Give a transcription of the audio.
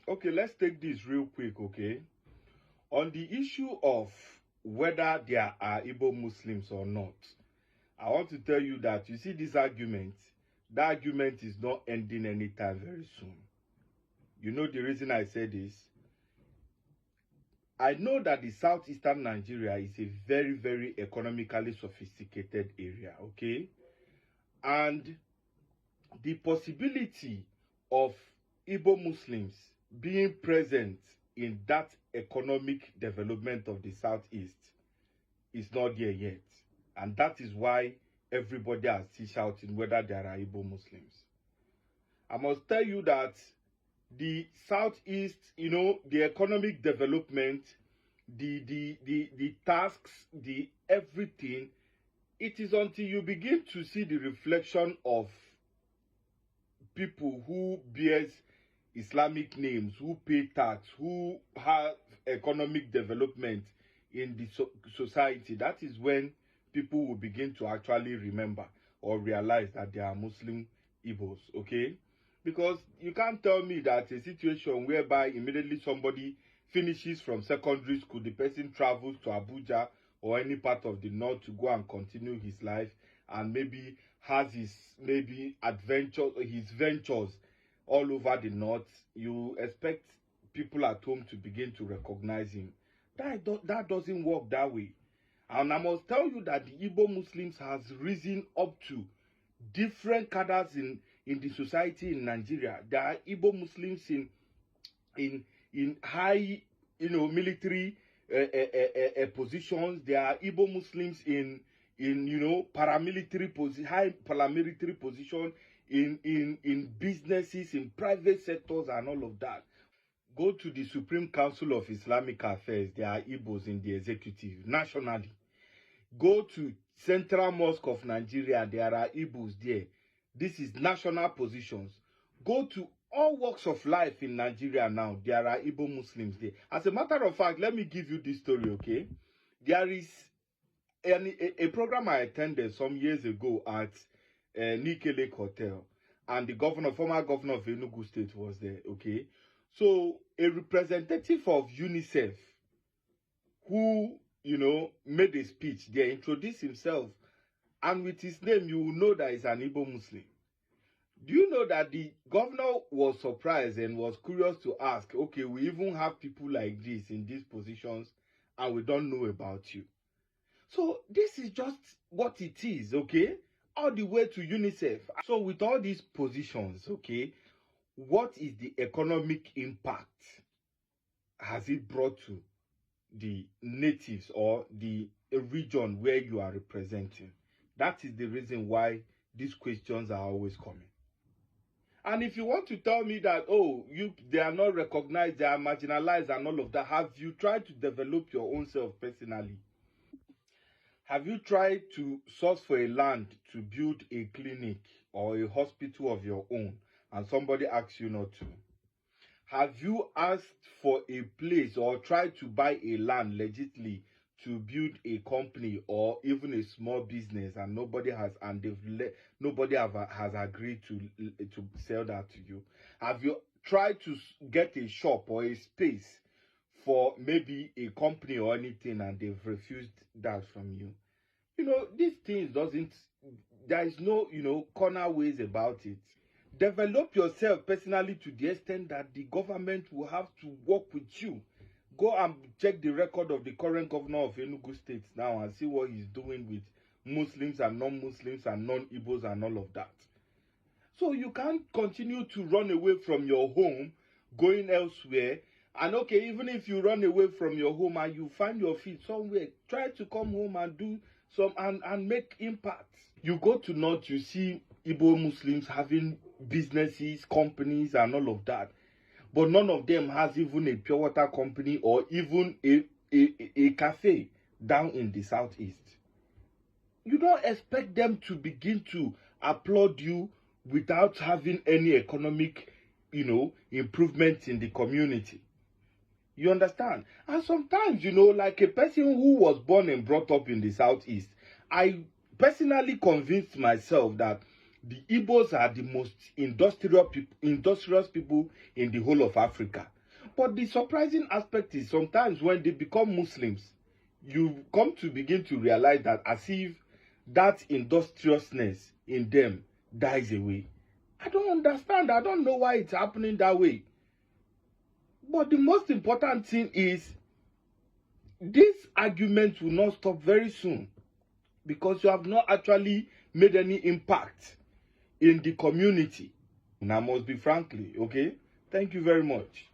Okay, let's take this real quick, okay? On the issue of whether there are Igbo Muslims or not, I want to tell you that you see this argument, that argument is not ending anytime very soon. You know the reason I say this? I know that the southeastern Nigeria is a very, very economically sophisticated area, okay? And the possibility of Igbo Muslims being present in that economic development of the southeast is not there yet. And that is why everybody are still shouting whether there are Igbo Muslims. I must tell you that the southeast, you know, the economic development, the tasks, the everything, it is until you begin to see the reflection of people who bears Islamic names, who pay tax, who have economic development in the society. That is when people will begin to actually remember or realize that they are Muslim Igbos, okay? Because you can't tell me that a situation whereby immediately somebody finishes from secondary school, the person travels to Abuja or any part of the north to go and continue his life, and maybe has his ventures all over the north. You expect people at home to begin to recognize him. That doesn't work that way. And I must tell you that the Igbo Muslims has risen up to different cadres in the society in Nigeria. There are Igbo Muslims in high, you know, military positions. There are Igbo Muslims in you know, high paramilitary position, in businesses, in private sectors and all of that. Go to the Supreme Council of Islamic Affairs, there are Igbos in the executive nationally. Go to Central Mosque of Nigeria, there are Igbos there. This is national positions. Go to all walks of life in Nigeria now, there are Igbo Muslims there. As a matter of fact, let me give you this story, okay? There is a program I attended some years ago at Nike Lake Hotel, and the former governor of Enugu State was there, okay? So a representative of UNICEF who, you know, made a speech there, introduced himself, and with his name you will know that he's an Igbo Muslim. Do you know that the governor was surprised and was curious to ask, okay, we even have people like this in these positions and we don't know about you? So this is just what it is, okay? All the way to UNICEF. So with all these positions, okay, what is the economic impact has it brought to the natives or the region where you are representing? That is the reason why these questions are always coming. And if you want to tell me that, oh, they are not recognized, they are marginalized and all of that, have you tried to develop your own self personally? Have you tried to source for a land to build a clinic or a hospital of your own and somebody asks you not to? Have you asked for a place or tried to buy a land legitimately to build a company or even a small business and nobody has agreed to sell that to you? Have you tried to get a shop or a space for maybe a company or anything and they've refused that from you? You know, these things there is no, you know, corner ways about it. Develop yourself personally to the extent that the government will have to work with you. Go and check the record of the current governor of Enugu State now and see what he's doing with Muslims and non-Muslims and non-Igbos and all of that. So you can't continue to run away from your home, going elsewhere. And okay, even if you run away from your home and you find your feet somewhere, try to come home and do some and make impact. You go to North, you see Igbo Muslims having businesses, companies and all of that. But none of them has even a pure water company or even a cafe down in the southeast. You don't expect them to begin to applaud you without having any economic, you know, improvement in the community. You understand? And sometimes, you know, like a person who was born and brought up in the southeast, I personally convinced myself that The Igbos are the most industrious people in the whole of Africa. But the surprising aspect is sometimes when they become Muslims, you come to begin to realize that as if that industriousness in them dies away. I don't understand. I don't know why it's happening that way. But the most important thing is this argument will not stop very soon, because you have not actually made any impact in the community. And I must be frankly, okay? Thank you very much.